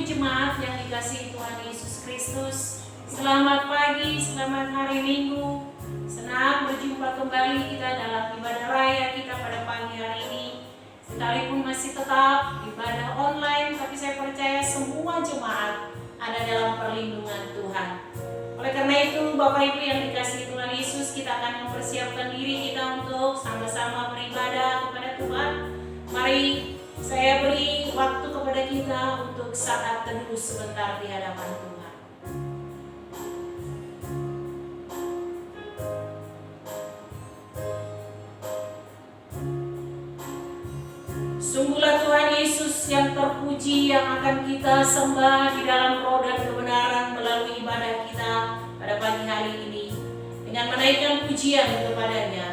jemaat yang dikasihi Tuhan Yesus Kristus. Selamat pagi, selamat hari Minggu. Senang berjumpa kembali kita dalam ibadah raya kita pada pagi hari ini. Sekalipun masih tetap ibadah online, tapi saya percaya semua jemaat ada dalam perlindungan Tuhan. Oleh karena itu, Bapak Ibu yang dikasihi Tuhan Yesus, kita akan mempersiapkan diri kita untuk sama-sama beribadah kepada Tuhan. Mari saya beri waktu kepada kita untuk saat teduh sebentar di hadapan Tuhan. Sungguhlah Tuhan Yesus yang terpuji yang akan kita sembah di dalam roh dan kebenaran melalui ibadah kita pada pagi hari ini. Dengan menaikkan pujian kepadanya.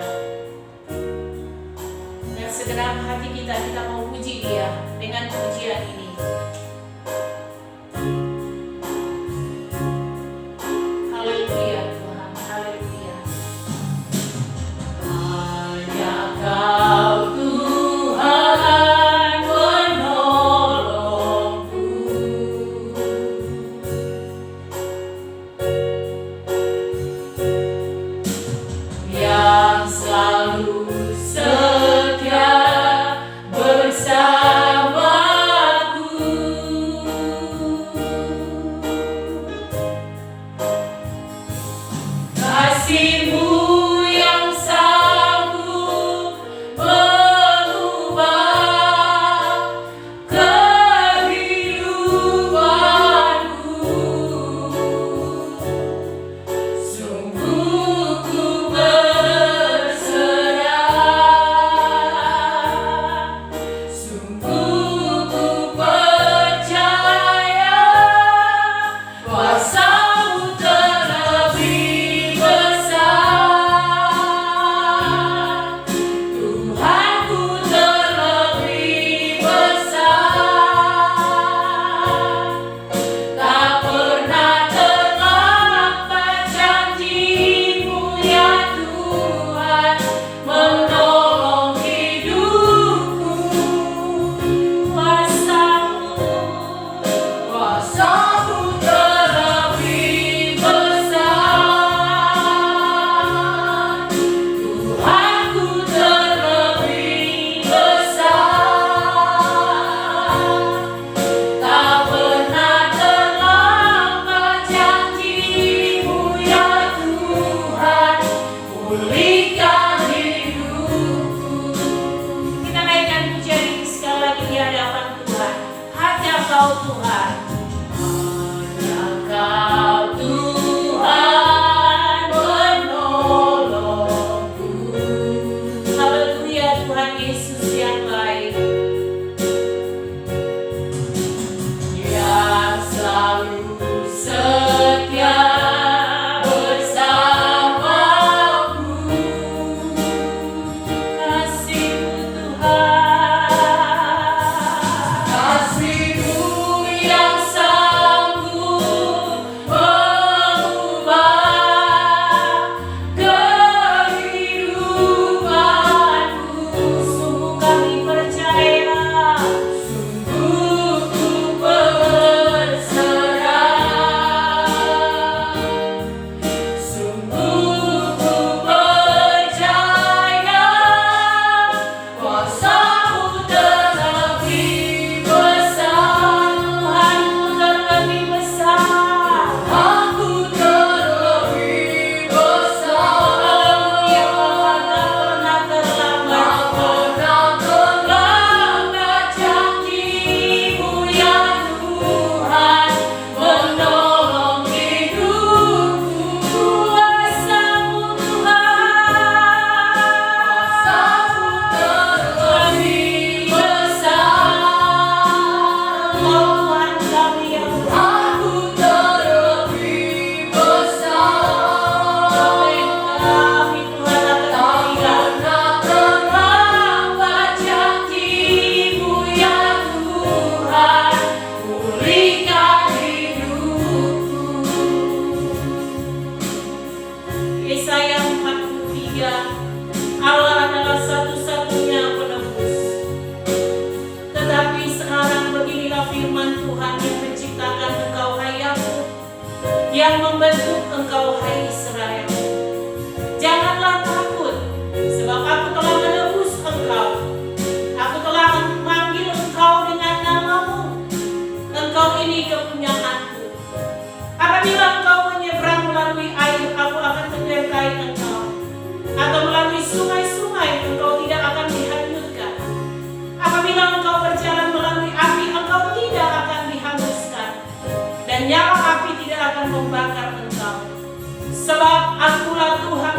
Dengan segenap hati kita mau puji Dia dengan pujian ini. Haleluya Tuhan, haleluya. Hanya Kau Tuhan penolongku, yang selalu setia bersamaku.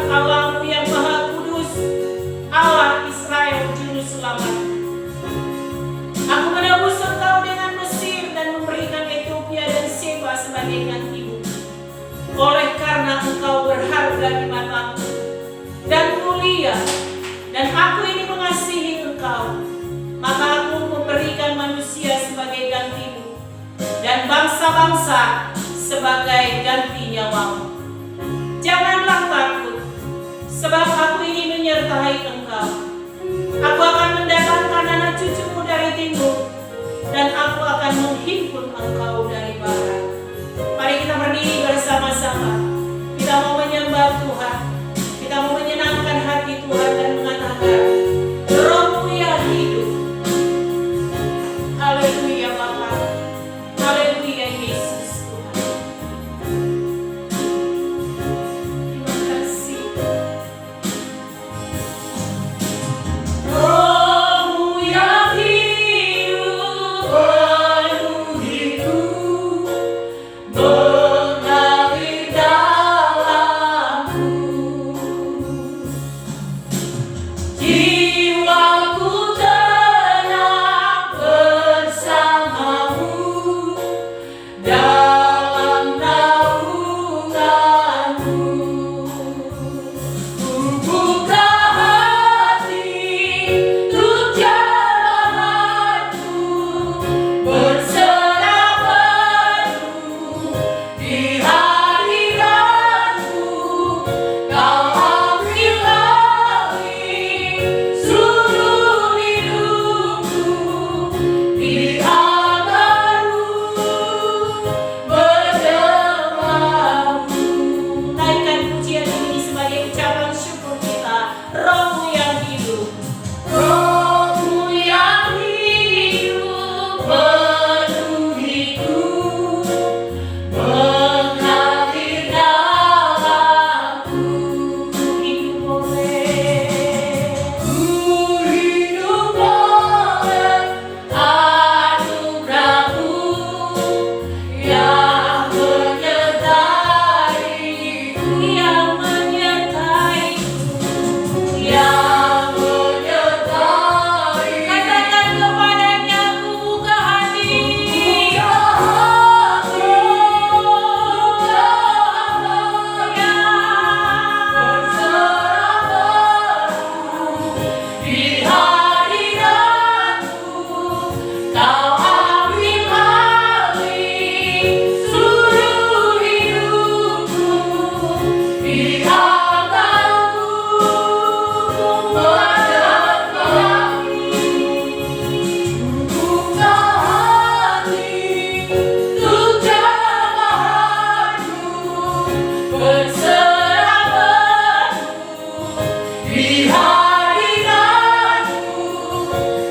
Allah yang Maha Kudus, Allah Israel Juru Selamat. Aku menebus engkau dengan Mesir dan memberikan Ethiopia dan Seba sebagai gantimu. Oleh karena engkau berharga di mataku dan mulia, dan aku ini mengasihi engkau, maka aku memberikan manusia sebagai gantimu dan bangsa-bangsa sebagai ganti nyawamu. Janganlah takut, sebab aku ini menyertai engkau. Aku akan mendatangkan anak cucumu dari timur, dan aku akan menghimpun engkau dari barat. Mari kita berdiri bersama-sama. Kita mau menyembah Tuhan, kita mau menyenangkan hati Tuhan dan mengatakan, Rohmu yang hidup. Haleluya Bapa, haleluya Yesus Tuhan. Terima kasih. Rohmu yang hidup penuhiku, mengalir dalamku. Jiwaku tenang bersamamu dalam naunganmu. Ku buka hati untuk jalanmu, berserah penuh di hadiratmu. Kau ambil alih seluruh hidupku, di tanganmu berjemamu. Naikkan pujian ini sebagai ucapan syukur kita. Rohmu yang hidup, Rohmu yang hidup penuhiku, mengalir dalamku. Hidup oleh anugerahmu yang menyertaiku, yang menyertaiku. Katakan kepadanya, ku buka hati, di hadiratmu. Kau ambil alih seluruh hidupku, di tanganmu berjemamu. Buka hati untuk jemaatmu, berserah penuh di hadiratmu.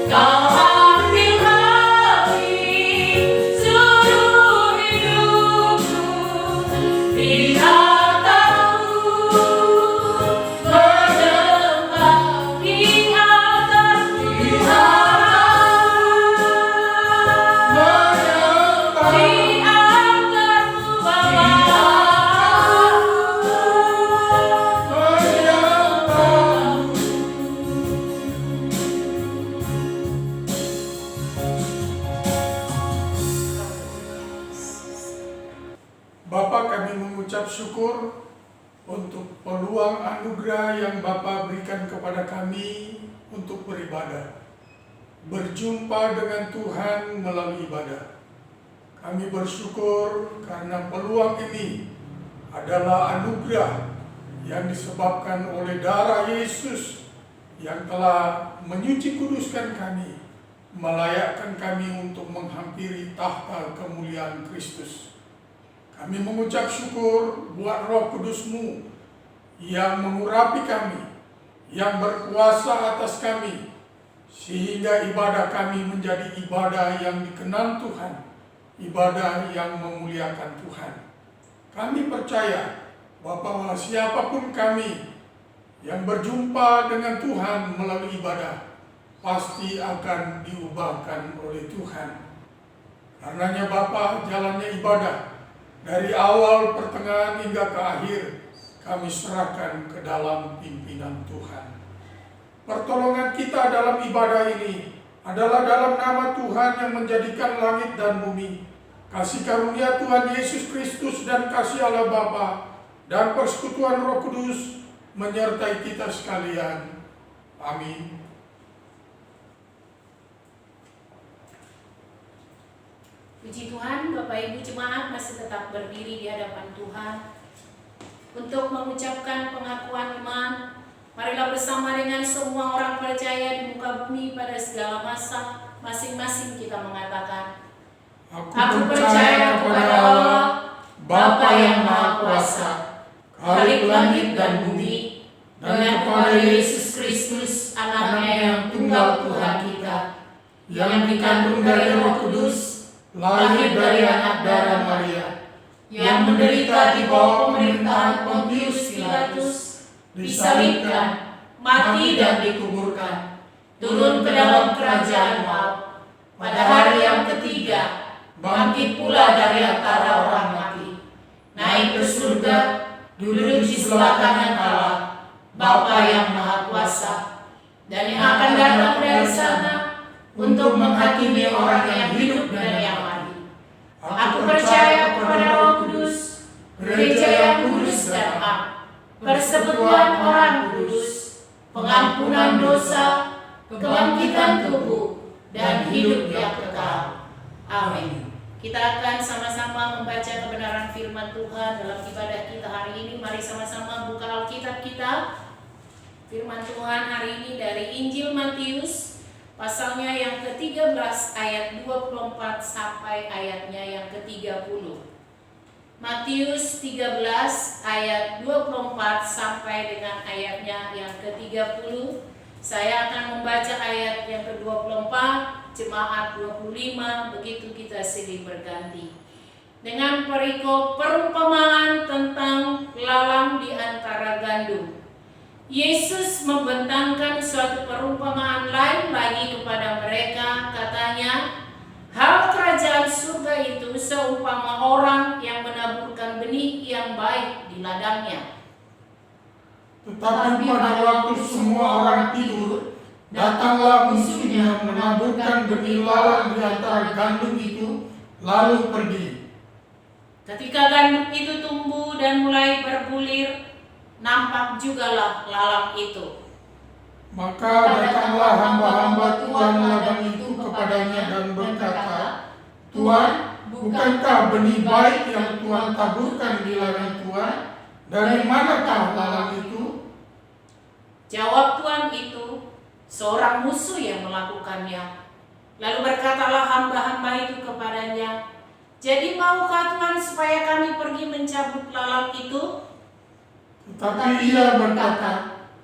Kau ambil alih seluruh hidupku, di altarmu berjemaah, di altarmu, di altarmu Bapa, kami mengucap syukur untuk peluang anugerah yang Bapa berikan kepada kami untuk beribadah, berjumpa dengan Tuhan melalui ibadah. Kami bersyukur karena peluang ini adalah anugerah yang disebabkan oleh darah Yesus yang telah menyuci kuduskan kami, melayakkan kami untuk menghampiri tahta kemuliaan Kristus. Kami mengucap syukur buat Roh Kudus-Mu yang mengurapi kami, yang berkuasa atas kami, sehingga ibadah kami menjadi ibadah yang dikenal Tuhan, ibadah yang memuliakan Tuhan. Kami percaya bahwa siapapun kami yang berjumpa dengan Tuhan melalui ibadah pasti akan diubahkan oleh Tuhan. Karenanya Bapa, jalannya ibadah dari awal, pertengahan hingga ke akhir, kami serahkan ke dalam pimpinan Tuhan. Pertolongan kita dalam ibadah ini adalah dalam nama Tuhan yang menjadikan langit dan bumi. Kasih karunia Tuhan Yesus Kristus dan kasih Allah Bapa dan persekutuan Roh Kudus menyertai kita sekalian. Amin. Puji Tuhan, Bapak Ibu Jemaat masih tetap berdiri di hadapan Tuhan untuk mengucapkan pengakuan iman. Marilah bersama dengan semua orang percaya di muka bumi pada segala masa, masing-masing kita mengatakan, Aku percaya kepada Allah, Bapa yang Maha Kuasa, Khalik langit dan bumi, dan kepada Yesus Kristus, Anaknya yang tunggal Tuhan kita, yang dikandung dari Roh Kudus, lahir dari anak darah Maria, yang menderita di bawah pemerintahan Pontius Pilatus, disalibkan, mati dan dikuburkan, turun ke dalam kerajaan maut, pada hari yang ketiga, bangkit pula dari antara orang mati, naik ke surga, duduk di sebelah kanan Allah, Bapa yang Maha Kuasa, dan yang akan datang dari sana untuk menghakimi orang yang hidup dan yang mati. Aku percaya kepada Roh Kudus, gereja yang kudus dan am, persekutuan orang kudus, pengampunan dosa, kebangkitan tubuh, dan hidup yang kekal. Amin. Kita akan sama-sama membaca kebenaran firman Tuhan dalam ibadah kita hari ini. Mari sama-sama buka Alkitab kita. Firman Tuhan hari ini dari Injil Matius, pasalnya yang ke-13 ayat 24 sampai ayatnya yang ke-30. Matius 13 ayat 24 sampai dengan ayatnya yang ke-30. Saya akan membaca ayat yang ke-24, jemaat 25, begitu kita silih berganti. Dengan perikop perumpamaan tentang lalang di antara gandum. Yesus membentangkan suatu perumpamaan lain lagi kepada mereka, katanya, hal kerajaan surga itu seumpama orang yang menaburkan benih yang baik di ladangnya. Tetapi pada waktu semua orang tidur, datanglah musuhnya menaburkan benih lalang di antara gandum itu, lalu pergi. Ketika gandum itu tumbuh dan mulai berbulir, nampak jugalah lalang itu. Maka datanglah hamba-hamba Tuhan ladang itu kepadanya dan berkata, Tuhan, bukankah benih baik yang Tuhan taburkan di ladang Tuhan? Dari manakah lalang itu? Jawab Tuhan itu, seorang musuh yang melakukannya. Lalu berkatalah hamba-hamba itu kepadanya, jadi maukah Tuhan supaya kami pergi mencabut lalang itu? Tetapi ia berkata,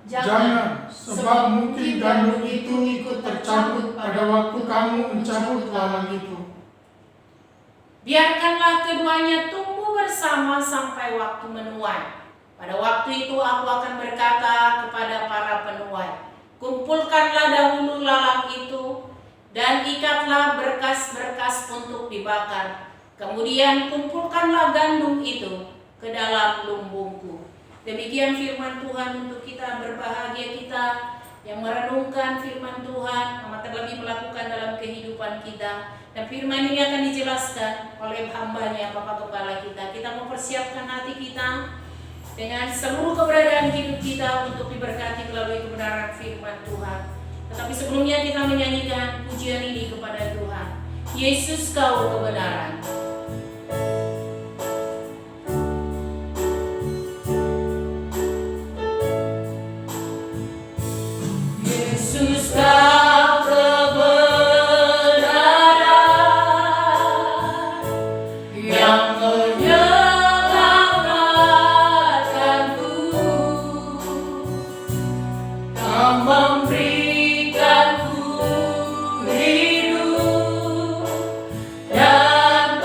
jangan, sebab mungkin gandum itu ikut tercabut pada waktu kamu mencabut lalang itu. Biarkanlah keduanya tumbuh bersama sampai waktu menuai. Pada waktu itu aku akan berkata kepada para penuai, kumpulkanlah dahulu lalang itu dan ikatlah berkas-berkas untuk dibakar. Kemudian kumpulkanlah gandum itu ke dalam lumbungku. Demikian firman Tuhan untuk kita. Berbahagia kita yang merenungkan firman Tuhan, amat terlebih melakukan dalam kehidupan kita. Dan firman ini akan dijelaskan oleh hambanya, Bapak Kepala kita. Kita mempersiapkan hati kita dengan seluruh keberadaan hidup kita untuk diberkati melalui kebenaran firman Tuhan. Tetapi sebelumnya kita menyanyikan pujian ini kepada Tuhan. Yesus, Kau kebenaran. Yesus, Kau kebenaran yang menyelamatkanku, Kau memberikanku hidup dan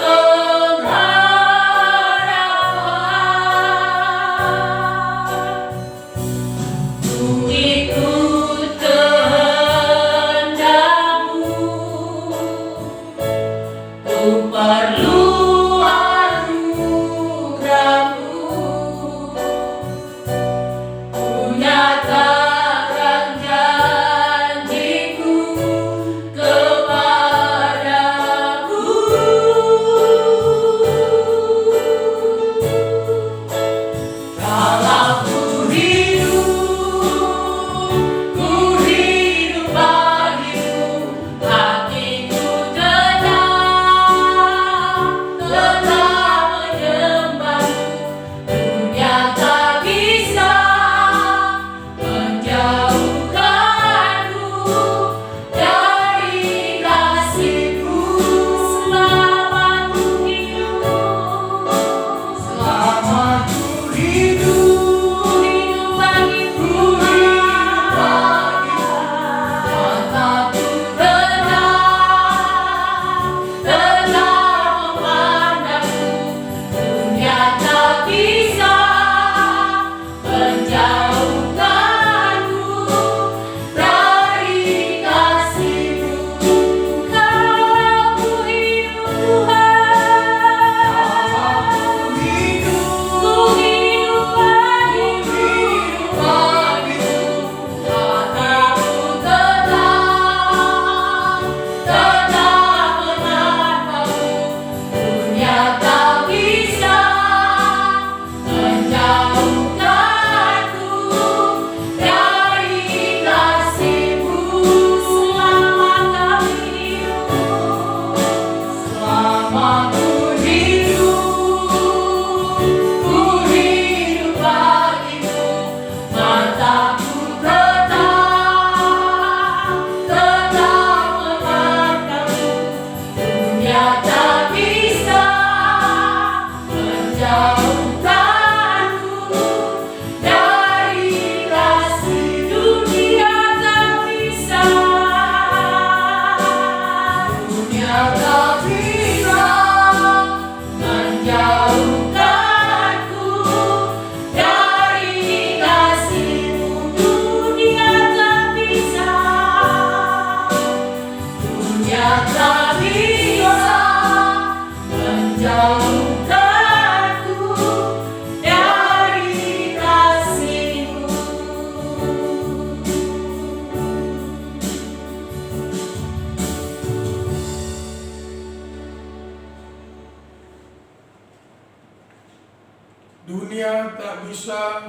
tak bisa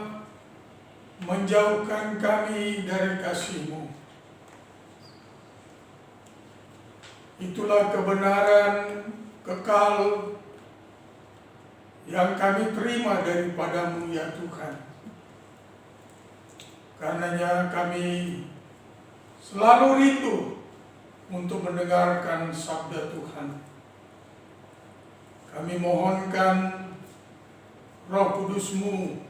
menjauhkan kami dari kasih-Mu. Itulah kebenaran kekal yang kami terima daripada-Mu ya Tuhan. Karenanya kami selalu rindu untuk mendengarkan sabda Tuhan. Kami mohonkan Roh Kudus-Mu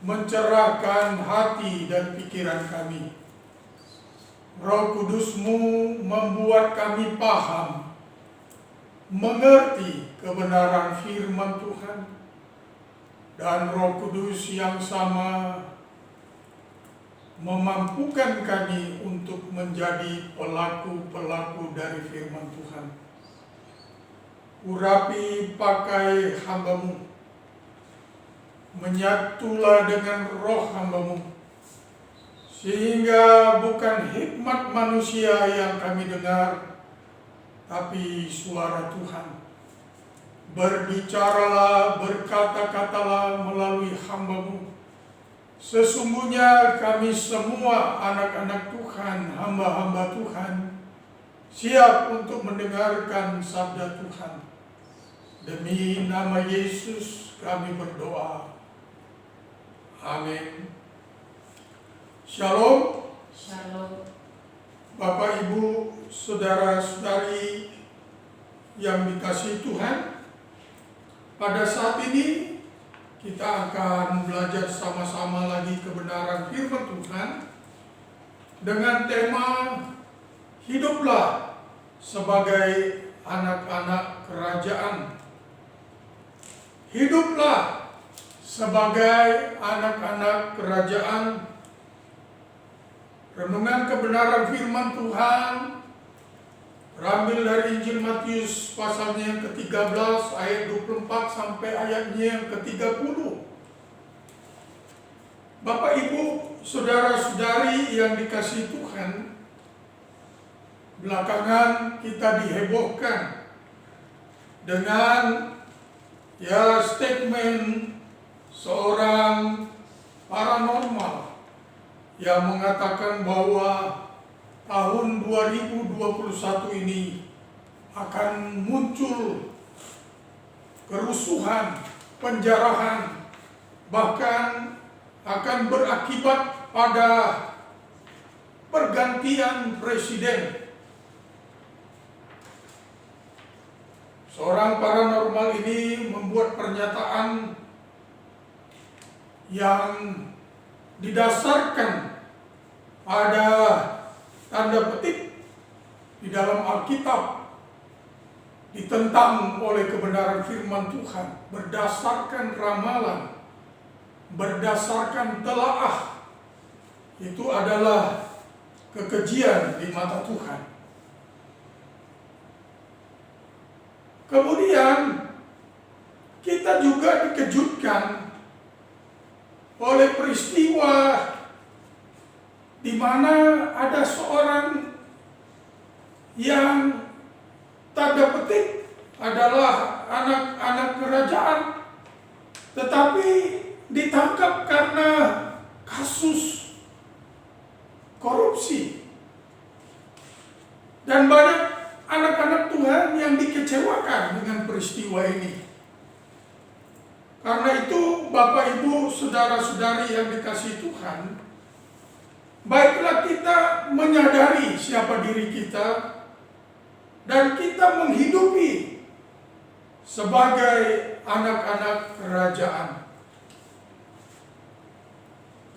mencerahkan hati dan pikiran kami. Roh Kudus-Mu membuat kami paham, mengerti kebenaran firman Tuhan. Dan Roh Kudus yang sama memampukan kami untuk menjadi pelaku-pelaku dari firman Tuhan. Urapi pakai hamba-Mu, menyatulah dengan roh hamba-Mu, sehingga bukan hikmat manusia yang kami dengar, tapi suara Tuhan. Berbicaralah, berkata-katalah melalui hamba-Mu. Sesungguhnya kami semua anak-anak Tuhan, hamba-hamba Tuhan, siap untuk mendengarkan sabda Tuhan. Demi nama Yesus kami berdoa. Amin. Shalom. Shalom. Bapak, Ibu, saudara-saudari yang dikasihi Tuhan, pada saat ini kita akan belajar sama-sama lagi kebenaran firman Tuhan dengan tema hiduplah sebagai anak-anak kerajaan. Hiduplah sebagai anak-anak kerajaan. Renungan kebenaran firman Tuhan terambil dari Injil Matius pasalnya yang ke-13 ayat 24 sampai ayatnya yang ke-30. Bapak, Ibu, saudara-saudari yang dikasihi Tuhan, belakangan kita dihebohkan dengan statement seorang paranormal yang mengatakan bahwa tahun 2021 ini akan muncul kerusuhan, penjarahan, bahkan akan berakibat pada pergantian presiden. Seorang paranormal ini membuat pernyataan yang didasarkan pada tanda petik di dalam Alkitab, ditentang oleh kebenaran firman Tuhan, berdasarkan ramalan, berdasarkan telaah. Itu adalah kekejian di mata Tuhan. Kemudian kita juga dikejutkan oleh peristiwa di mana ada seorang yang tanda petik adalah anak-anak kerajaan, tetapi ditangkap karena kasus korupsi. Dan banyak anak-anak Tuhan yang dikecewakan dengan peristiwa ini. Karena itu, Bapak, Ibu, saudara-saudari yang dikasihi Tuhan, baiklah kita menyadari siapa diri kita dan kita menghidupi sebagai anak-anak kerajaan.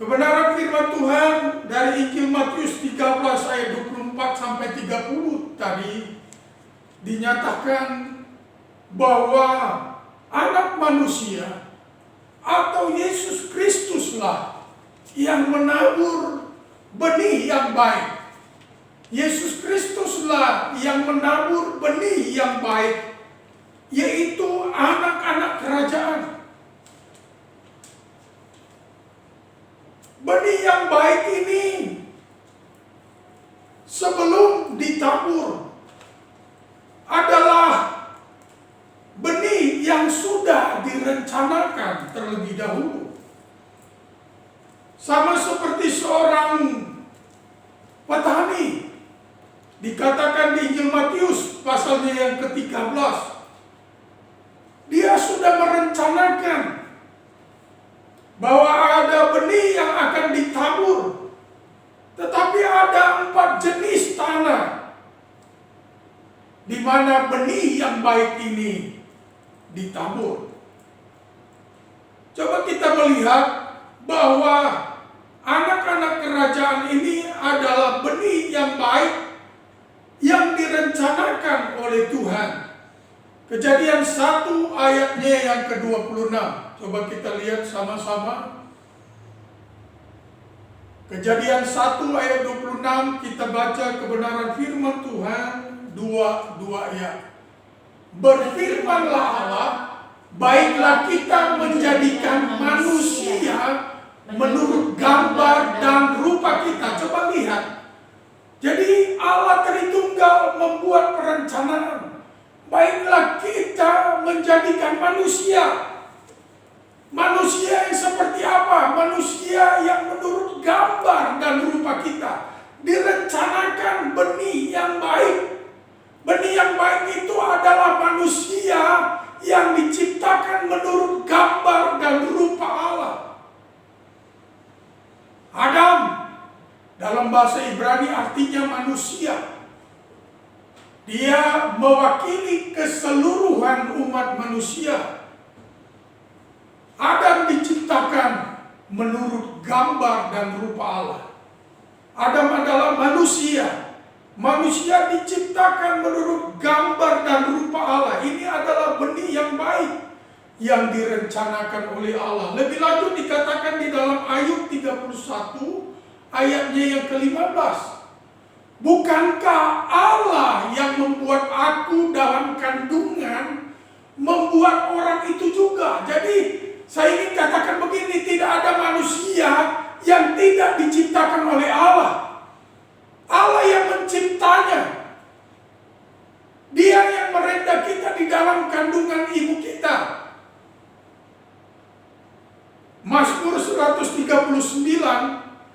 Kebenaran firman Tuhan dari Injil Matius 13 ayat 24 sampai 30 tadi dinyatakan bahwa anak manusia atau Yesus Kristuslah yang menabur benih yang baik. Yesus Kristuslah yang menabur benih yang baik, yaitu anak-anak kerajaan. Benih yang baik ini sebelum ditabur adalah benih yang sudah direncanakan terlebih dahulu. Dikatakan di Injil Matius pasalnya yang ke-13, dia sudah merencanakan bahwa ada benih yang akan ditabur. Tetapi ada 4 jenis tanah di mana benih yang baik ini ditabur. Coba kita melihat bahwa anak-anak kerajaan ini adalah benih yang baik yang direncanakan oleh Tuhan. Kejadian 1 ayatnya yang ke-26. Coba kita lihat sama-sama. Kejadian 1 ayat 26, kita baca kebenaran firman Tuhan 2 ayat. Berfirmanlah Allah, baiklah kita menjadikan manusia menurut gambar dan rupa kita. Coba lihat. Jadi Allah Tritunggal membuat perencanaan. Baiklah kita menjadikan manusia. Manusia yang seperti apa? Manusia yang menurut gambar dan rupa kita. Direncanakan benih yang baik. Benih yang baik itu adalah manusia yang diciptakan menurut gambar dan rupa Allah. Adam dalam bahasa Ibrani artinya manusia. Dia mewakili keseluruhan umat manusia. Adam diciptakan menurut gambar dan rupa Allah. Adam adalah manusia. Manusia diciptakan menurut gambar dan rupa Allah. Ini adalah benih yang baik yang direncanakan oleh Allah. Lebih lanjut dikatakan di dalam Ayub 31 ayatnya yang ke-15. Bukankah Allah yang membuat aku dalam kandungan, membuat orang itu juga? Jadi saya ingin katakan begini, tidak ada manusia yang tidak diciptakan oleh Allah. Allah yang menciptanya. Dia yang merendah kita di dalam kandungan ibu kita. Mazmur 139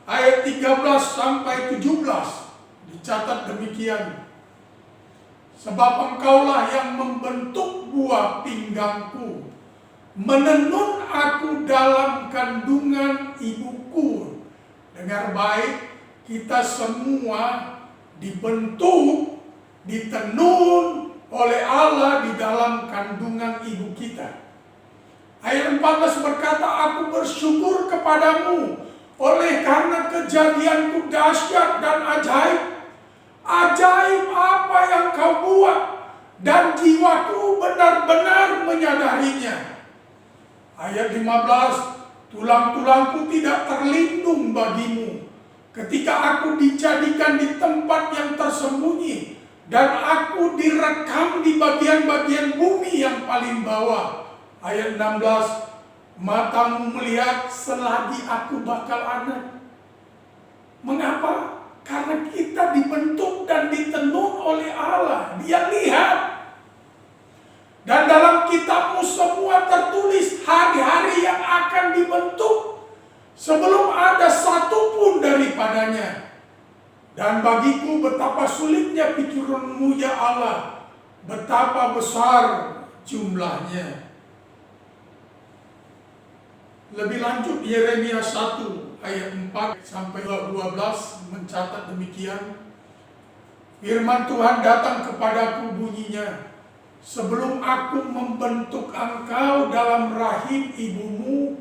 ayat 13 sampai 17 dicatat demikian. Sebab engkaulah yang membentuk buah pinggangku, menenun aku dalam kandungan ibuku. Dengar baik, kita semua dibentuk, ditenun oleh Allah di dalam kandungan ibu kita. Ayat 14 berkata, aku bersyukur kepadamu oleh karena kejadianku dahsyat dan ajaib. Ajaib apa yang kau buat, dan jiwaku benar-benar menyadarinya. Ayat 15, tulang-tulangku tidak terlindung bagimu ketika aku dijadikan di tempat yang tersembunyi, dan aku direkam di bagian-bagian bumi yang paling bawah. Ayat 16, matamu melihat selagi aku bakal anak. Mengapa? Karena kita dibentuk dan ditenun oleh Allah. Dia lihat. Dan dalam kitabmu semua tertulis hari-hari yang akan dibentuk sebelum ada satu pun daripadanya. Dan bagiku betapa sulitnya pikiranmu ya Allah, betapa besar jumlahnya. Lebih lanjut Yeremia 1 ayat 4 sampai 12 mencatat demikian. Firman Tuhan datang kepadaku bunyinya, sebelum aku membentuk engkau dalam rahim ibumu,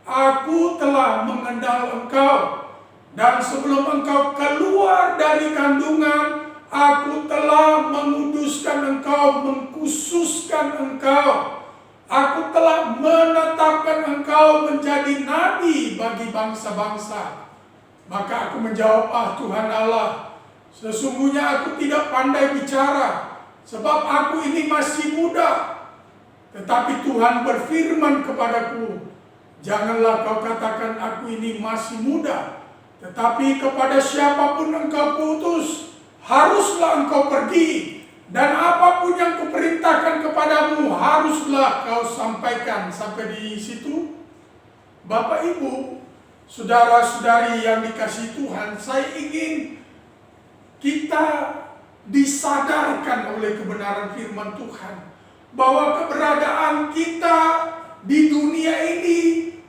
aku telah mengenal engkau. Dan sebelum engkau keluar dari kandungan, aku telah menguduskan engkau, mengkhususkan engkau. Aku telah menetapkan engkau menjadi nabi bagi bangsa-bangsa. Maka aku menjawab, Tuhan Allah, sesungguhnya aku tidak pandai bicara, sebab aku ini masih muda. Tetapi Tuhan berfirman kepadaku, janganlah kau katakan aku ini masih muda, tetapi kepada siapapun engkau putus, haruslah engkau pergi. Dan apapun yang kuperintahkan kepadamu, haruslah kau sampaikan. Sampai di situ, Bapak Ibu, saudara-saudari yang dikasihi Tuhan, saya ingin kita disadarkan oleh kebenaran firman Tuhan bahwa keberadaan kita di dunia ini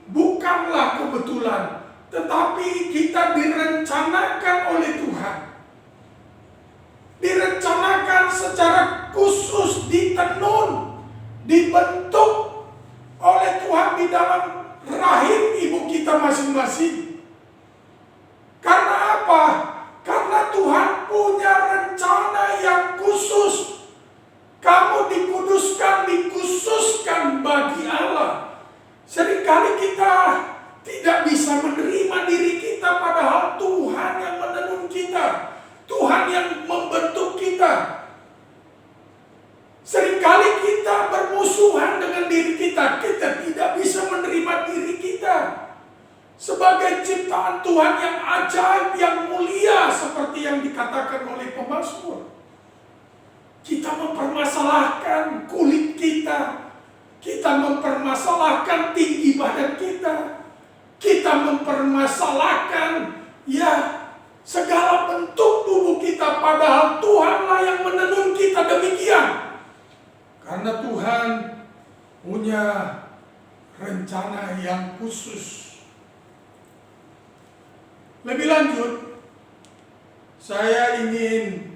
bukanlah kebetulan, tetapi kita direncanakan oleh Tuhan. Direncanakan secara khusus, ditenun, dibentuk oleh Tuhan di dalam rahim ibu kita masing-masing. Karena apa? Karena Tuhan punya rencana yang khusus. Kamu dikhususkan bagi Allah. Seringkali kita tidak bisa menerima diri kita, padahal Tuhan yang menenun kita, Tuhan yang membentuk kita. Seringkali kita bermusuhan dengan diri kita, kita tidak bisa menerima diri kita sebagai ciptaan Tuhan yang ajaib, yang mulia, seperti yang dikatakan oleh pemazmur. Kita mempermasalahkan kulit kita, kita mempermasalahkan tinggi badan kita, kita mempermasalahkan segala bentuk tubuh kita, padahal Tuhanlah yang menenun kita demikian. Karena Tuhan punya rencana yang khusus. Lebih lanjut, saya ingin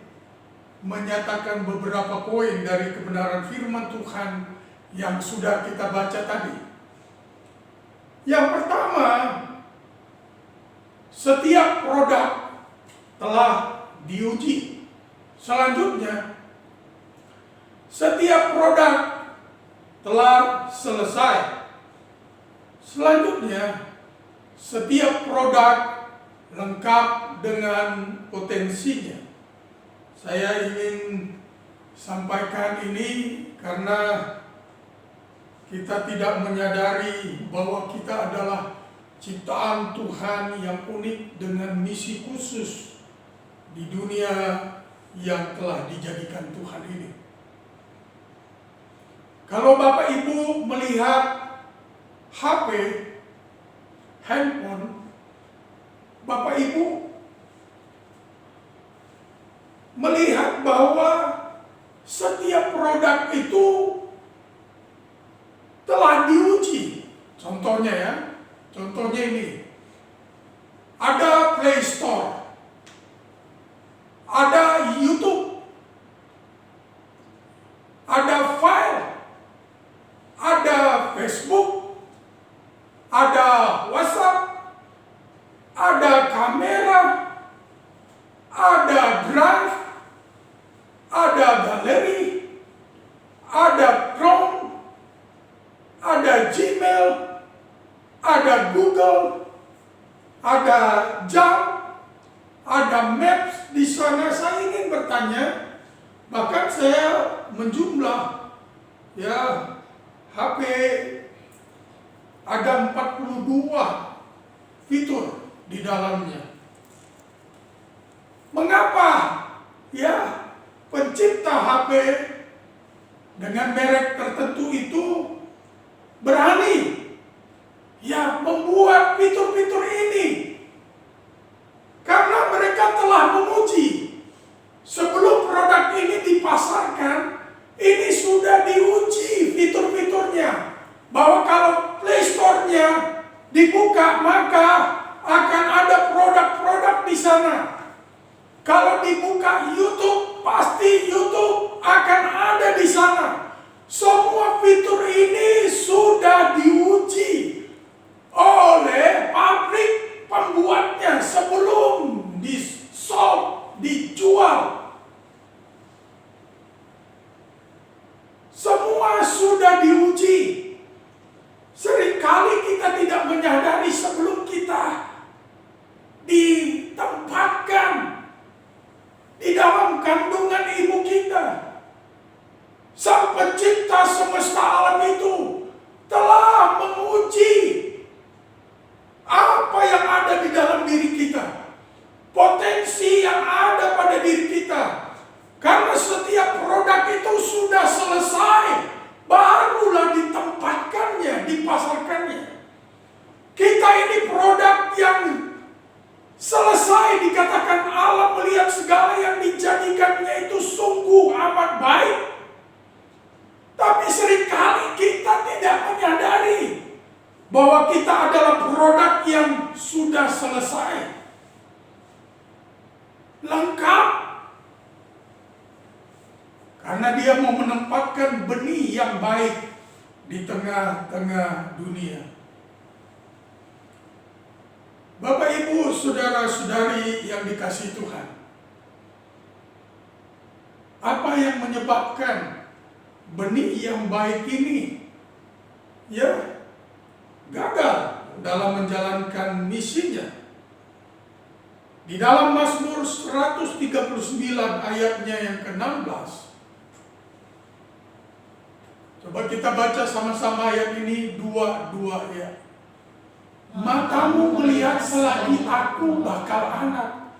menyatakan beberapa poin dari kebenaran firman Tuhan yang sudah kita baca tadi. Yang pertama, setiap produk telah diuji. Selanjutnya, setiap produk telah selesai. Selanjutnya, setiap produk lengkap dengan potensinya. Saya ingin sampaikan ini karena kita tidak menyadari bahwa kita adalah ciptaan Tuhan yang unik dengan misi khusus di dunia yang telah dijadikan Tuhan ini. Kalau Bapak Ibu melihat HP, handphone, Bapak Ibu melihat bahwa setiap produk itu telah diuji. Contohnya ini. Ada Play Store, ada YouTube, ada file, ada Facebook, ada WhatsApp, ada kamera, ada Drive, ada galeri, ada Chrome, ada Gmail, ada Google, ada Jam, ada Maps. Di sana saya ingin bertanya, bahkan saya menjumlah HP ada 42 fitur di dalamnya. Mengapa pencipta HP dengan merek tertentu itu berani membuat fitur-fitur ini? Karena mereka telah menguji. Sebelum produk ini dipasarkan, ini sudah diuji fitur-fiturnya, bahwa kalau Play Store-nya dibuka maka akan ada produk-produk di sana. Kalau dibuka YouTube, pasti YouTube akan ada di sana. Semua fitur ini sudah diuji oleh pabrik pembuatnya sebelum dijual. Semua sudah diuji. Seringkali kita tidak menyadari sebelum kita ditempatkan di dalam kandungan ibu kita, Sang Pencipta semesta alam itu telah menguji apa yang ada di dalam diri kita, potensi yang ada pada diri kita. Karena setiap produk itu sudah selesai, barulah ditempatkannya, dipasarkannya. Kita ini produk yang selesai, dikatakan Allah melihat segala yang dijadikannya kita adalah produk yang sudah selesai, lengkap. Karena dia mau menempatkan benih yang baik di tengah-tengah dunia. Bapak, Ibu, saudara-saudari yang dikasihi Tuhan, apa yang menyebabkan benih yang baik ini gagal dalam menjalankan misinya? Di dalam Mazmur 139 ayatnya yang ke-16, coba kita baca sama-sama ayat ini, dua ya. Matamu melihat selagi aku bakal anak,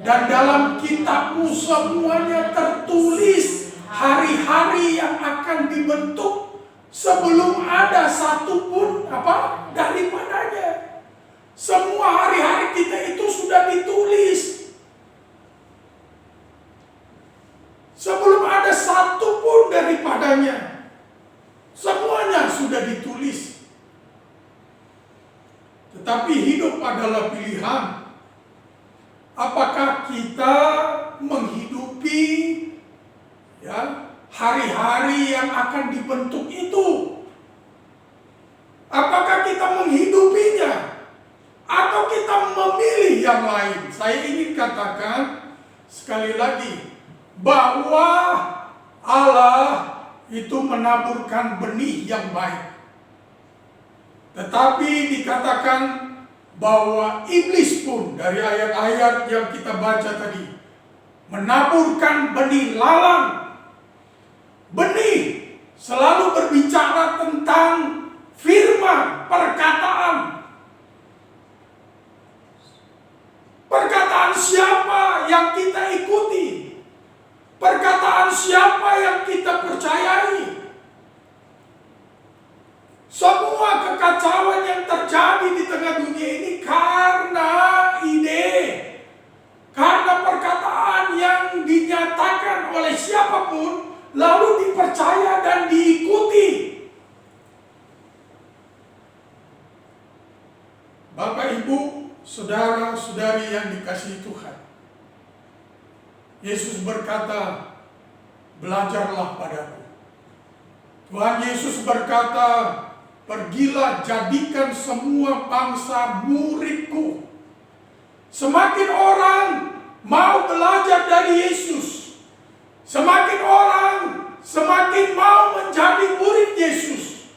dan dalam kitabmu semuanya tertulis hari-hari yang akan dibentuk sebelum ada satupun daripadanya. Semua hari-hari kita itu sudah ditulis sebelum ada satupun daripadanya. Semuanya sudah ditulis. Tetapi hidup adalah pilihan. Apakah kita menghidupi hari-hari yang akan dibentuk itu? Apakah kita menghidupinya? Atau kita memilih yang lain? Saya ingin katakan sekali lagi bahwa Allah itu menaburkan benih yang baik. Tetapi dikatakan bahwa iblis pun dari ayat-ayat yang kita baca tadi menaburkan benih lalang. Benih selalu berbicara tentang firman, perkataan. Perkataan siapa yang kita ikuti? Perkataan siapa yang kita percayai? Semua kekacauan yang terjadi di tengah dunia ini karena ide, karena perkataan yang dinyatakan oleh siapapun lalu dipercaya dan diikuti. Bapak, Ibu, saudara-saudari yang dikasihi Tuhan, Yesus berkata, belajarlah padaku. Tuhan Yesus berkata, pergilah jadikan semua bangsa muridku. Semakin orang mau belajar dari Yesus, semakin orang semakin mau menjadi murid Yesus,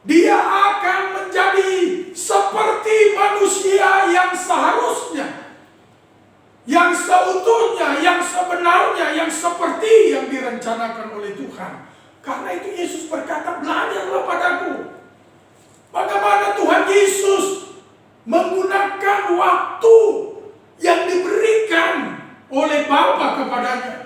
dia akan menjadi seperti manusia yang seharusnya, yang seutuhnya, yang sebenarnya, yang seperti yang direncanakan oleh Tuhan. Karena itu Yesus berkata, belajarlah padaku. Bagaimana Tuhan Yesus menggunakan waktu yang diberikan oleh Bapa kepadanya.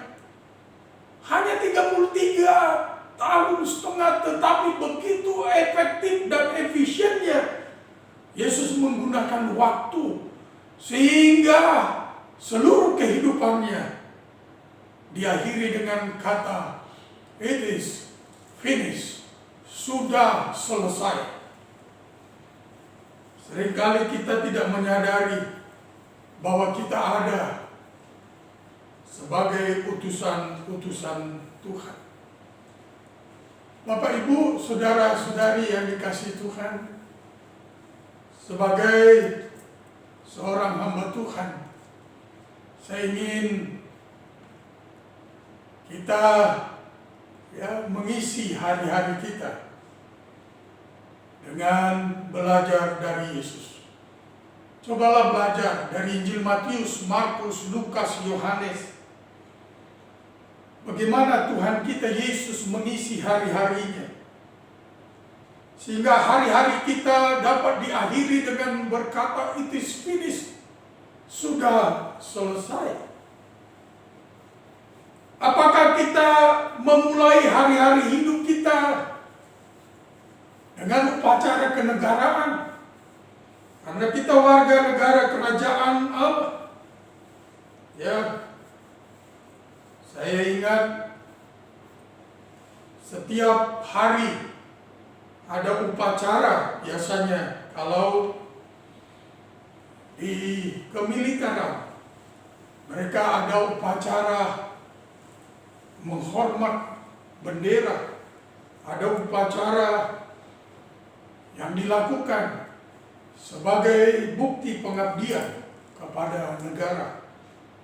Hanya 33 tahun setengah, tetapi begitu efektif dan efisiennya Yesus menggunakan waktu, sehingga seluruh kehidupannya diakhiri dengan kata, it is finished, sudah selesai. Seringkali kita tidak menyadari bahwa kita ada sebagai utusan-utusan Tuhan. Bapak, Ibu, saudara-saudari yang dikasihi Tuhan, sebagai seorang hamba Tuhan, saya ingin kita mengisi hari-hari kita dengan belajar dari Yesus. Cobalah belajar dari Injil Matius, Markus, Lukas, Yohanes. Bagaimana Tuhan kita Yesus mengisi hari-harinya, sehingga hari-hari kita dapat diakhiri dengan berkata, it is finished, sudah selesai. Apakah kita memulai hari-hari hidup kita dengan upacara kenegaraan? Karena kita warga negara kerajaan Allah. Saya ingat setiap hari ada upacara biasanya kalau di kemiliteran mereka ada upacara menghormat bendera, ada upacara yang dilakukan sebagai bukti pengabdian kepada negara.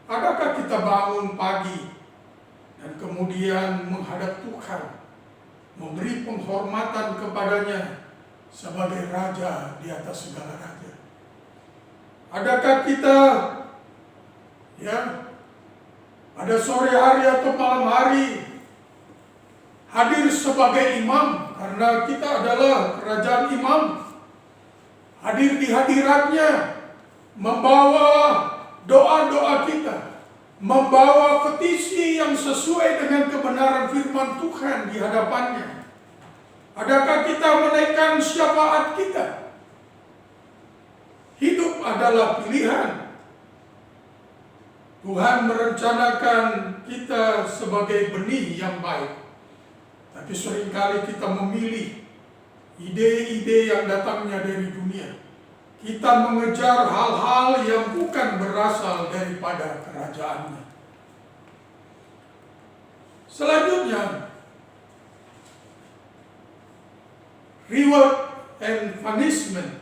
Adakah kita bangun pagi dan kemudian menghadap Tuhan, memberi penghormatan kepadanya sebagai Raja di atas segala raja? Adakah kita pada sore hari atau malam hari hadir sebagai imam, karena kita adalah kerajaan imam, hadir di hadiratnya, membawa doa-doa kita, membawa petisi yang sesuai dengan kebenaran firman Tuhan di hadapannya? Adakah kita menaikkan syafaat kita? Hidup adalah pilihan. Tuhan merencanakan kita sebagai benih yang baik, tapi seringkali kita memilih ide-ide yang datangnya dari dunia. Kita mengejar hal-hal yang bukan berasal daripada kerajaannya. Selanjutnya, reward and punishment.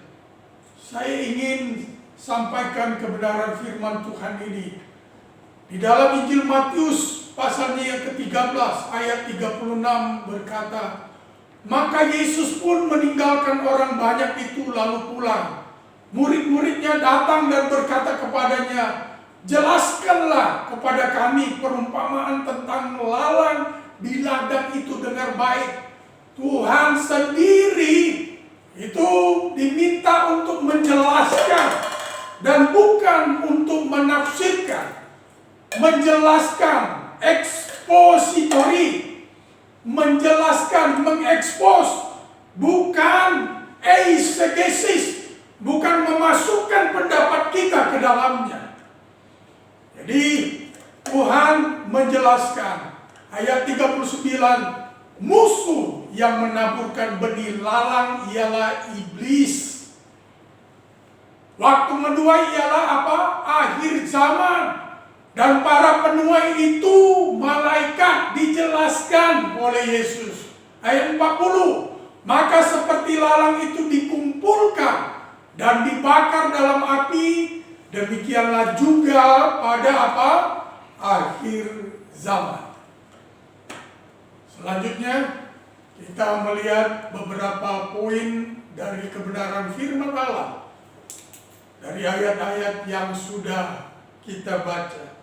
Saya ingin sampaikan kebenaran firman Tuhan ini di dalam Injil Matius pasalnya yang ke-13 ayat 36 berkata, maka Yesus pun meninggalkan orang banyak itu lalu pulang. Murid-muridnya datang dan berkata kepadanya, jelaskanlah kepada kami perumpamaan tentang lalang di ladang itu dengan baik. Tuhan sendiri itu diminta untuk menjelaskan dan bukan untuk menafsirkan. Menjelaskan, expository, menjelaskan, mengekspos, bukan eisegesis, bukan memasukkan pendapat kita ke dalamnya. Jadi Tuhan menjelaskan ayat 39, musuh yang menaburkan benih lalang ialah iblis. Waktu kedua ialah apa? Akhir zaman. Dan para penuai itu malaikat, dijelaskan oleh Yesus. Ayat 40. Maka seperti lalang itu dikumpulkan dan dibakar dalam api, demikianlah juga pada apa? Akhir zaman. Selanjutnya kita melihat beberapa poin dari kebenaran firman Allah dari ayat-ayat yang sudah kita baca.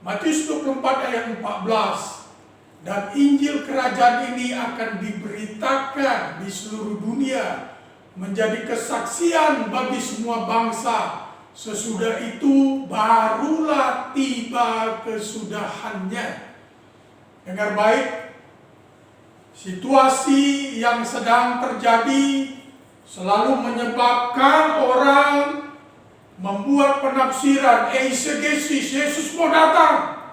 Matius 24 ayat 14, dan Injil kerajaan ini akan diberitakan di seluruh dunia menjadi kesaksian bagi semua bangsa. Sesudah itu barulah tiba kesudahannya. Dengar baik, situasi yang sedang terjadi selalu menyebabkan orang membuat penafsiran eisegesis. Yesus mau datang.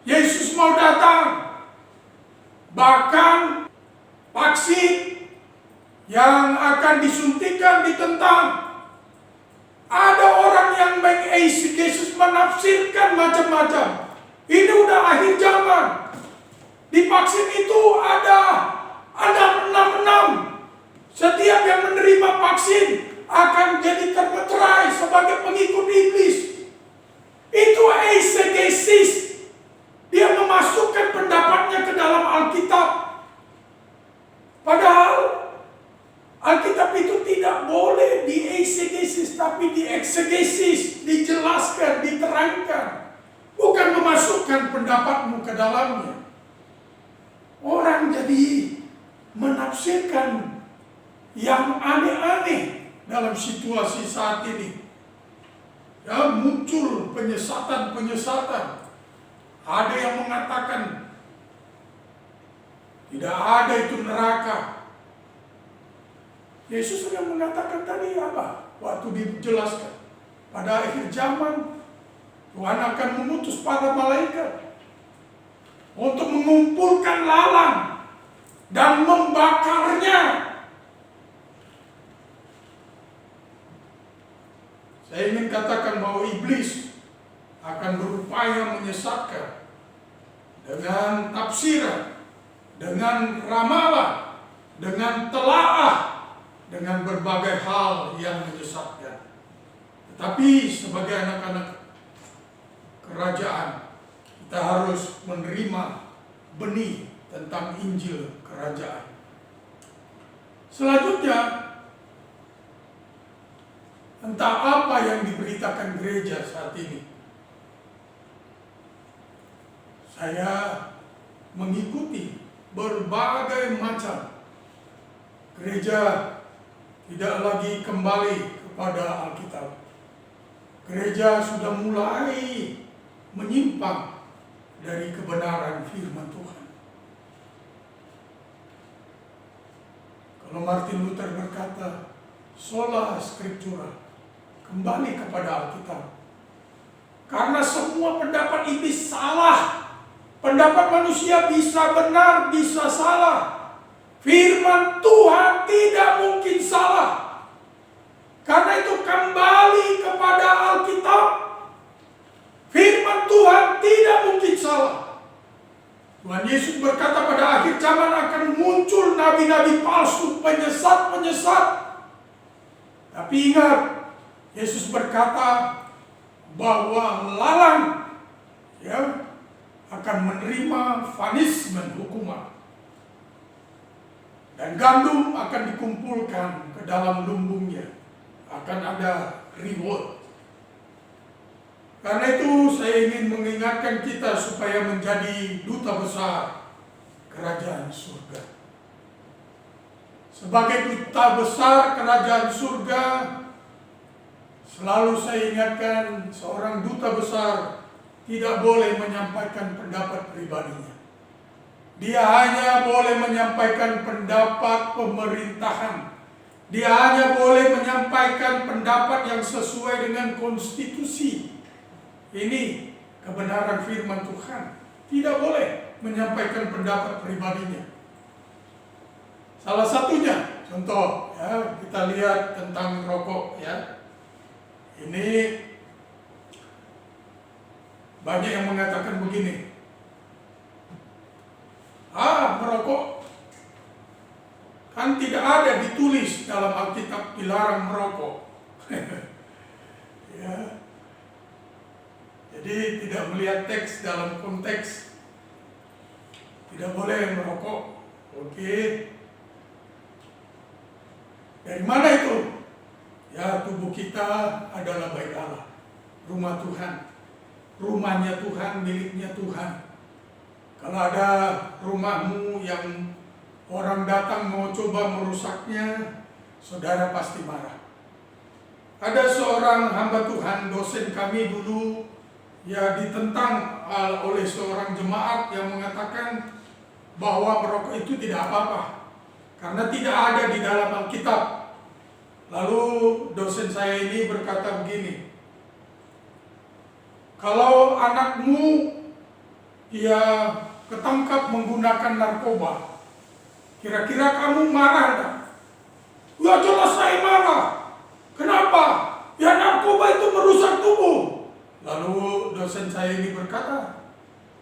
Yesus mau datang. Bahkan vaksin yang akan disuntikan ditentang. Ada orang yang mengeisegesis, menafsirkan macam-macam. Ini udah akhir zaman. Di vaksin itu ada 666. Setiap yang menerima vaksin akan jadi termeterai sebagai pengikut iblis. Itu eisegesis. Dia memasukkan pendapatnya ke dalam Alkitab. Padahal Alkitab itu tidak boleh dieisegesis, tapi dieksegesis, dijelaskan, diterangkan. Bukan memasukkan pendapatmu ke dalamnya. Orang jadi menafsirkan yang aneh-aneh dalam situasi saat ini. Ya, muncul penyesatan-penyesatan. Ada yang mengatakan tidak ada itu neraka. Yesus sudah mengatakan tadi apa? Waktu dijelaskan, pada akhir zaman Tuhan akan mengutus para malaikat untuk mengumpulkan lalang dan membakarnya. Saya ingin katakan bahwa iblis akan berupaya menyesatkan dengan tafsiran, dengan ramalan, dengan telaah, dengan berbagai hal yang menyesatkan. Tetapi sebagai anak-anak kerajaan, kita harus menerima benih tentang Injil kerajaan. Selanjutnya, entah apa yang diberitakan gereja saat ini. Saya mengikuti berbagai macam gereja tidak lagi kembali kepada Alkitab. Gereja sudah mulai menyimpang dari kebenaran firman Tuhan. Kalau Martin Luther berkata, sola scriptura, kembali kepada Alkitab. Karena semua pendapat iblis salah. Pendapat manusia bisa benar, bisa salah. Firman Tuhan tidak mungkin salah. Karena itu kembali kepada Alkitab. Firman Tuhan tidak mungkin salah. Tuhan Yesus berkata pada akhir zaman akan muncul nabi-nabi palsu, penyesat-penyesat. Tapi ingat, Yesus berkata bahwa lalang akan menerima punishment, hukuman. Dan gandum akan dikumpulkan ke dalam lumbungnya. Akan ada reward. Karena itu saya ingin mengingatkan kita supaya menjadi duta besar kerajaan surga. Sebagai duta besar kerajaan surga, selalu saya ingatkan seorang duta besar tidak boleh menyampaikan pendapat pribadinya. Dia hanya boleh menyampaikan pendapat pemerintahan. Dia hanya boleh menyampaikan pendapat yang sesuai dengan konstitusi. Ini kebenaran firman Tuhan. Tidak boleh menyampaikan pendapat pribadinya. Salah satunya, contoh kita lihat tentang rokok ya. Ini banyak yang mengatakan begini. Merokok kan tidak ada ditulis dalam Alkitab dilarang merokok. Ya. Jadi tidak melihat teks dalam konteks. Tidak boleh merokok. Oke. Dari mana itu? Ya, tubuh kita adalah bait Allah. Rumah Tuhan. Rumahnya Tuhan, miliknya Tuhan. Kalau ada rumahmu yang orang datang mau coba merusaknya, saudara pasti marah. Ada seorang hamba Tuhan, dosen kami dulu, ya ditentang oleh seorang jemaat yang mengatakan bahwa merokok itu tidak apa-apa, karena tidak ada di dalam Alkitab. Lalu dosen saya ini berkata begini, kalau anakmu ya ketangkap menggunakan narkoba, kira-kira kamu marah enggak? Ya jelas saya marah. Kenapa? Ya narkoba itu merusak tubuh. Lalu dosen saya ini berkata,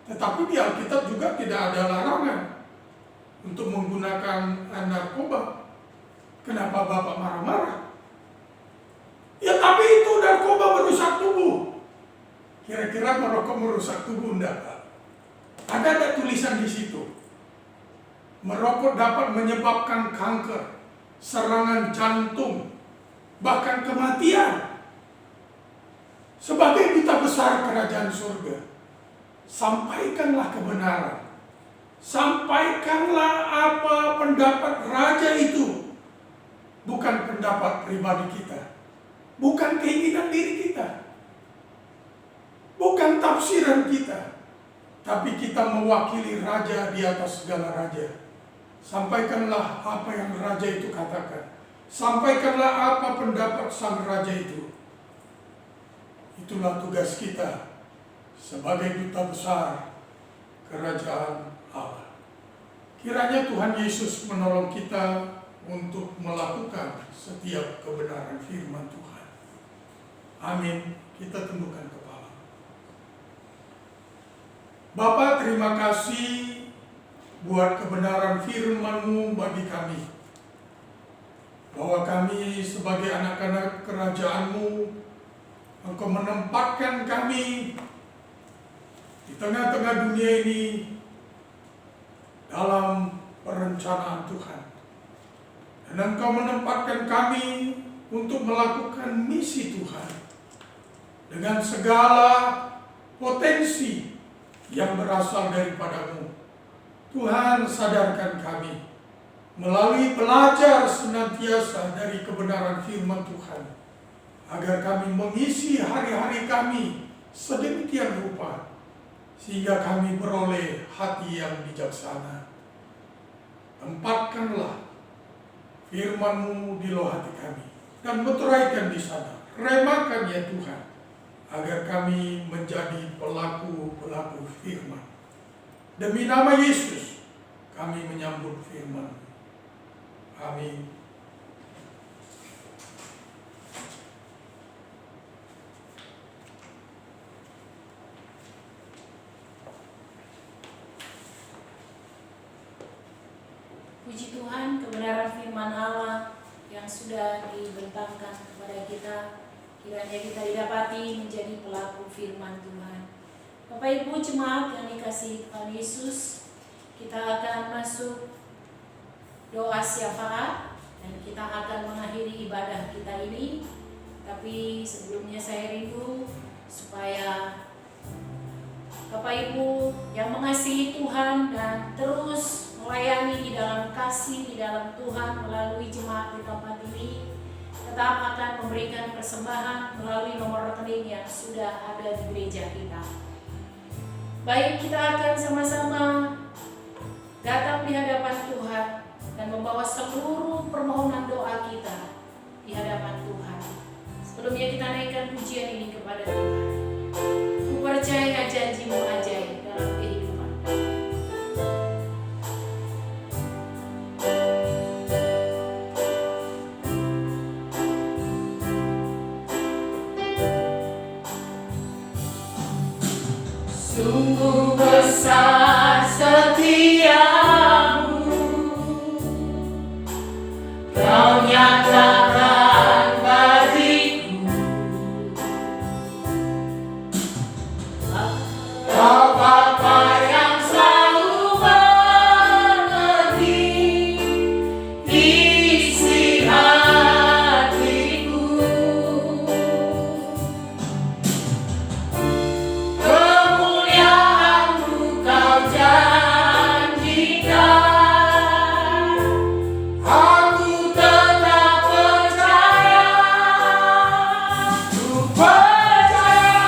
tetapi di Alkitab juga tidak ada larangan untuk menggunakan narkoba. Kenapa Bapak marah-marah? Ya tapi itu narkoba merusak tubuh. Kira-kira merokok merusak tubuh enggak, Pak? Ada enggak tulisan di situ? Merokok dapat menyebabkan kanker, serangan jantung, bahkan kematian. Sebagai duta besar kerajaan surga, sampaikanlah kebenaran. Sampaikanlah apa pendapat raja itu. Bukan pendapat pribadi kita. Bukan keinginan diri kita. Bukan tafsiran kita. Tapi kita mewakili raja di atas segala raja. Sampaikanlah apa yang raja itu katakan. Sampaikanlah apa pendapat sang raja itu. Itulah tugas kita sebagai duta besar kerajaan Allah. Kiranya Tuhan Yesus menolong kita untuk melakukan setiap kebenaran firman Tuhan. Amin. Kita tundukkan kepala. Bapa, terima kasih buat kebenaran firman-Mu bagi kami. Bahwa kami sebagai anak-anak kerajaan-Mu, Engkau menempatkan kami di tengah-tengah dunia ini dalam perencanaan Tuhan. Dan Engkau menempatkan kami untuk melakukan misi Tuhan dengan segala potensi yang berasal daripada-Mu. Tuhan, sadarkan kami melalui belajar senantiasa dari kebenaran firman Tuhan, agar kami mengisi hari-hari kami sedemikian rupa, sehingga kami beroleh hati yang bijaksana. Tempatkanlah firman-Mu di luar hati kami, dan meteraikan di sana. Remakan ya Tuhan, agar kami menjadi pelaku-pelaku firman. Demi nama Yesus, kami menyambut firman. Amin. Puji Tuhan, kebenaran firman Allah yang sudah dibentangkan kepada kita, kiranya kita didapati menjadi pelaku firman Tuhan. Bapak Ibu jemaat yang dikasihi Tuhan Yesus, kita akan masuk doa syafaat dan kita akan mengakhiri ibadah kita ini. Tapi sebelumnya saya rindu supaya Bapak Ibu yang mengasihi Tuhan dan terus melayani di dalam kasih, di dalam Tuhan melalui jemaat di tempat ini, tetap akan memberikan persembahan melalui nomor rekening yang sudah ada di gereja kita. Baik, kita akan sama-sama datang di hadapan Tuhan dan membawa seluruh permohonan doa kita di hadapan Tuhan. Sebelumnya kita naikkan pujian ini kepada Tuhan. Ku percaya janji-Mu ajaib dalam kehidupan. Sungguh besar setiamu, Kau nyatakan bagiku. Kau Bapa yang selalu mengerti isi hatiku. Kemuliaan-Mu Kau janjikan, aku tetap percaya. Ku percaya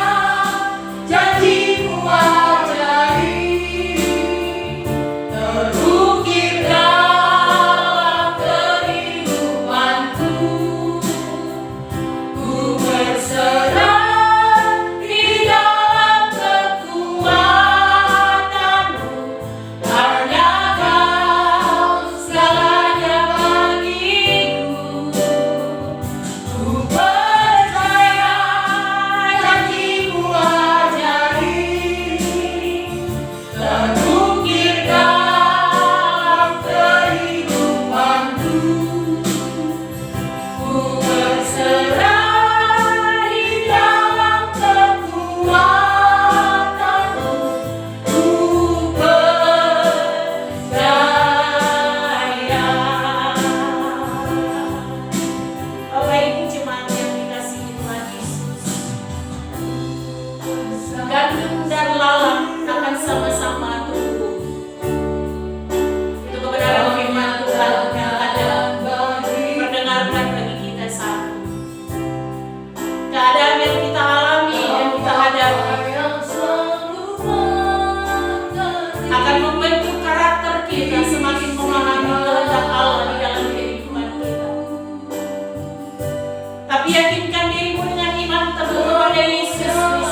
janji-Mu ajaib, terukir dalam kehidupanku. Ku berserah di dalam kekuatan-Mu, hanya Kau segalanya bagiku. Ku percaya janji-Mu ajaib, terukir dalam kehidupanku. Ku berserah di dalam kekuatan-Mu, ku percaya. Bapak Ibu jemaat yang dikasihi Tuhan Yesus, gandum dan lalang akan sama-sama tumbuh. Itu kebenaran firman Tuhan yang ada diperdengarkan bagi kita saat ini. Keadaan yang kita alami dan kita hadapi akan membentuk karakter kita semakin memahami kehendak Allah di dalam kehidupan kita. Tapi yakinkan dirimu dengan iman teguh kepada Yesus Kristus.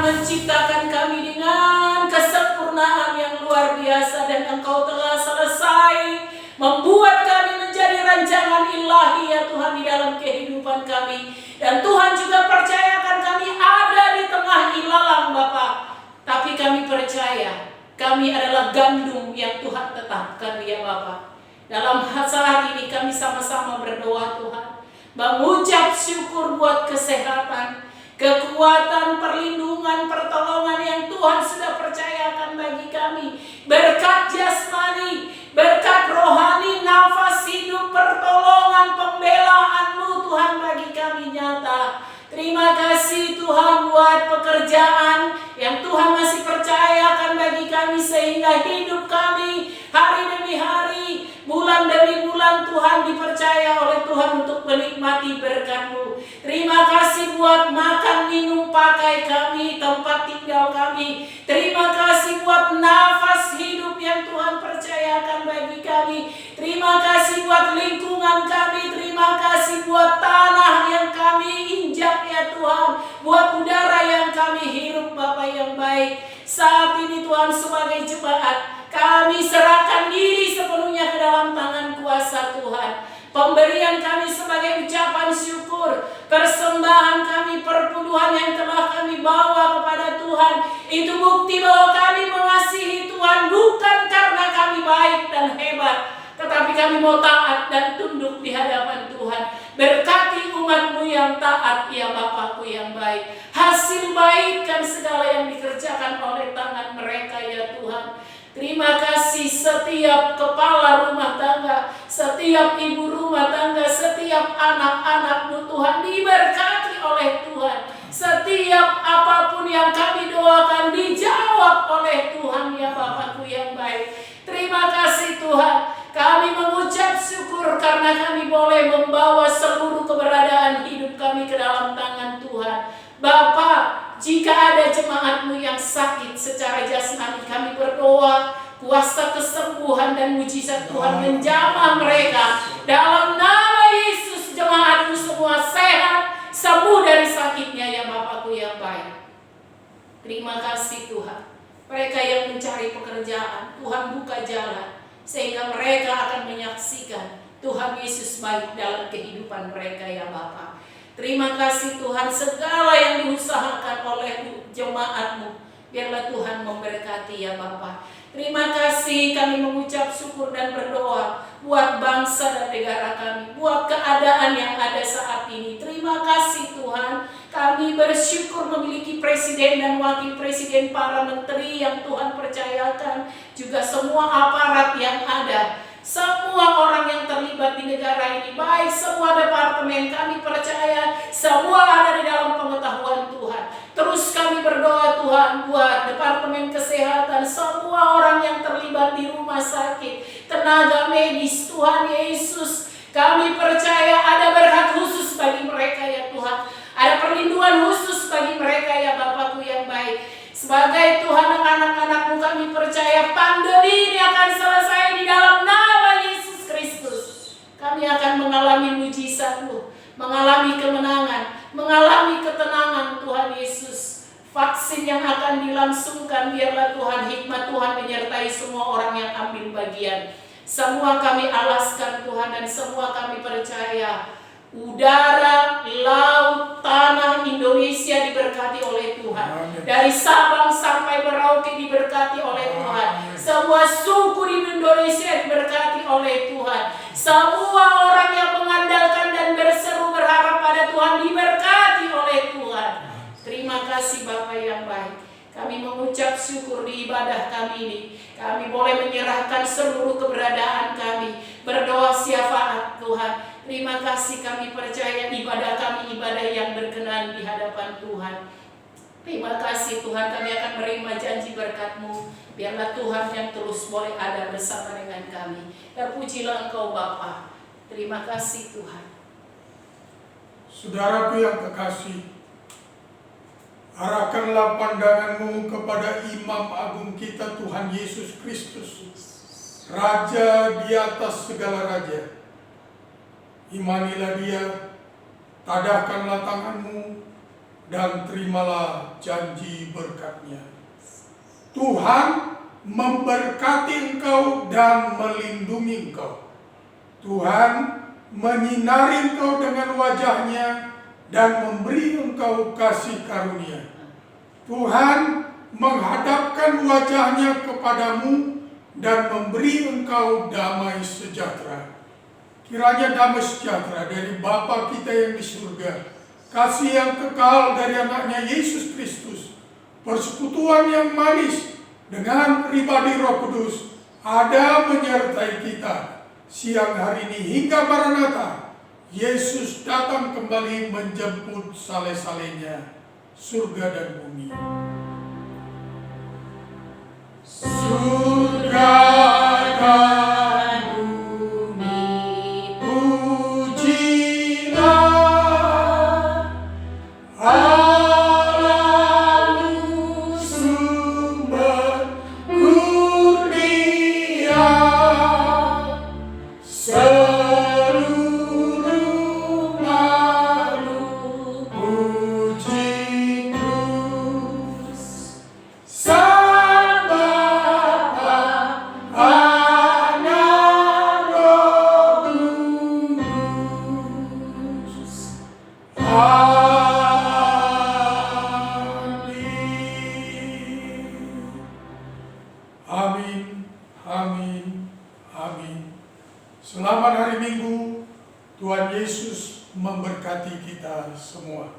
menciptakan kami dengan kesempurnaan yang luar biasa, dan Engkau telah selesai membuat kami menjadi rancangan ilahi ya Tuhan di dalam kehidupan kami. Dan Tuhan juga percayakan kami ada di tengah ilalang Bapa. Tapi kami percaya kami adalah gandum yang Tuhan tetapkan ya Bapa. Dalam saat ini kami sama-sama berdoa Tuhan, mengucap syukur buat kesehatan, kekuatan, perlindungan, pertolongan yang Tuhan sudah percayakan bagi kami. Berkat jasmani, berkat rohani, nafas hidup, pertolongan, pembelaan-Mu Tuhan bagi kami nyata. Terima kasih Tuhan buat pekerjaan yang Tuhan masih percayakan bagi kami, sehingga hidup kami hari demi hari, bulan demi bulan Tuhan dipercaya oleh Tuhan untuk menikmati berkat-Mu. Terima kasih buat makan, minum, pakai kami, tempat tinggal kami. Terima kasih buat nafas hidup yang Tuhan percayakan bagi kami. Terima kasih buat lingkungan kami. Terima kasih buat tanah yang kami injak ya Tuhan, buat udara yang kami hirup Bapa yang baik. Saat ini Tuhan sebagai jemaat, kami serahkan diri sepenuhnya ke dalam tangan kuasa Tuhan. Pemberian kami sebagai ucapan syukur, persembahan kami, perpuluhan yang telah kami bawa kepada Tuhan, itu bukti bahwa kami mengasihi Tuhan bukan karena kami baik dan hebat, tetapi kami mau taat dan tunduk di hadapan Tuhan. Berkati umat-Mu yang taat ya Bapakku yang baik. Hasil baikkan segala yang dikerjakan oleh tangan mereka ya Tuhan. Terima kasih setiap kepala rumah tangga, setiap ibu rumah tangga, setiap anak-anak-Mu Tuhan diberkati oleh Tuhan. Setiap apapun yang kami doakan dijawab oleh Tuhan ya Bapakku yang baik. Terima kasih Tuhan. Kami mengucap syukur karena kami boleh membawa seluruh keberadaan hidup kami ke dalam tangan Tuhan. Bapa, jika ada jemaat-Mu yang sakit secara jasmani, kami berdoa kuasa kesembuhan dan mujizat Tuhan menjamah mereka. Dalam nama Yesus, jemaat-Mu semua sehat, sembuh dari sakitnya ya Bapakku yang baik. Terima kasih Tuhan. Mereka yang mencari pekerjaan, Tuhan buka jalan, sehingga mereka akan menyaksikan Tuhan Yesus baik dalam kehidupan mereka ya Bapa. Terima kasih Tuhan, segala yang diusahakan oleh jemaat-Mu, biarlah Tuhan memberkati ya Bapa. Terima kasih, kami mengucap syukur dan berdoa buat bangsa dan negara kami, buat keadaan yang ada saat ini. Terima kasih Tuhan, kami bersyukur memiliki presiden dan wakil presiden, para menteri yang Tuhan percayakan, juga semua aparat yang ada. Semua orang yang terlibat di negara ini, baik semua departemen, kami percaya semua ada di dalam pengetahuan Tuhan. Terus kami berdoa Tuhan buat departemen kesehatan, semua orang yang terlibat di rumah sakit, tenaga medis, Tuhan Yesus, kami percaya ada berkat khusus bagi mereka ya Tuhan. Ada perlindungan khusus bagi mereka ya Bapakku yang baik. Sebagai Tuhan dan anak-anak-Mu, kami percaya pandemi ini akan selesai di dalam nama Yesus Kristus. Kami akan mengalami mujizat-Mu, mengalami kemenangan, mengalami ketenangan Tuhan Yesus. Vaksin yang akan dilangsungkan, biarlah Tuhan hikmat Tuhan menyertai semua orang yang ambil bagian. Semua kami alaskan Tuhan, dan semua kami percaya udara, laut, tanah Indonesia diberkati oleh Tuhan. Dari Sabang sampai Merauke diberkati oleh Tuhan. Semua suku di Indonesia diberkati oleh Tuhan. Semua orang yang mengandalkan dan berseru berharap pada Tuhan diberkati oleh Tuhan. Terima kasih Bapa yang baik. Kami mengucap syukur di ibadah kami ini. Kami boleh menyerahkan seluruh keberadaan kami, berdoa syafaat Tuhan. Terima kasih, kami percaya ibadah kami ibadah yang berkenan di hadapan Tuhan. Terima kasih Tuhan, kami akan menerima janji berkat-Mu. Biarlah Tuhan yang terus boleh ada bersama dengan kami. Terpujilah Engkau Bapa. Terima kasih Tuhan. Saudaraku yang kekasih, arahkanlah pandangan-Mu kepada Imam Agung kita Tuhan Yesus Kristus, Raja di atas segala raja. Imanilah Dia, tadahkanlah tangan-Mu, dan terimalah janji berkat-Nya. Tuhan memberkati engkau dan melindungi engkau. Tuhan menyinari engkau dengan wajah-Nya dan memberi engkau kasih karunia. Tuhan menghadapkan wajah-Nya kepadamu dan memberi engkau damai sejahtera. Kiranya damai sejahtera dari Bapa kita yang di surga, kasih yang kekal dari anaknya Yesus Kristus, persekutuan yang manis dengan pribadi Roh Kudus ada menyertai kita siang hari ini hingga Maranatha. Yesus datang kembali menjemput sale-salenya surga dan bumi. Surga dan bumi pujilah Allahmu sumber kurnia, seluruh makhluk puji terus. Sang Bapa, Anak, Roh Kudus. Amin, amin, amin. Selamat hari Minggu. Tuhan Yesus memberkati kita semua.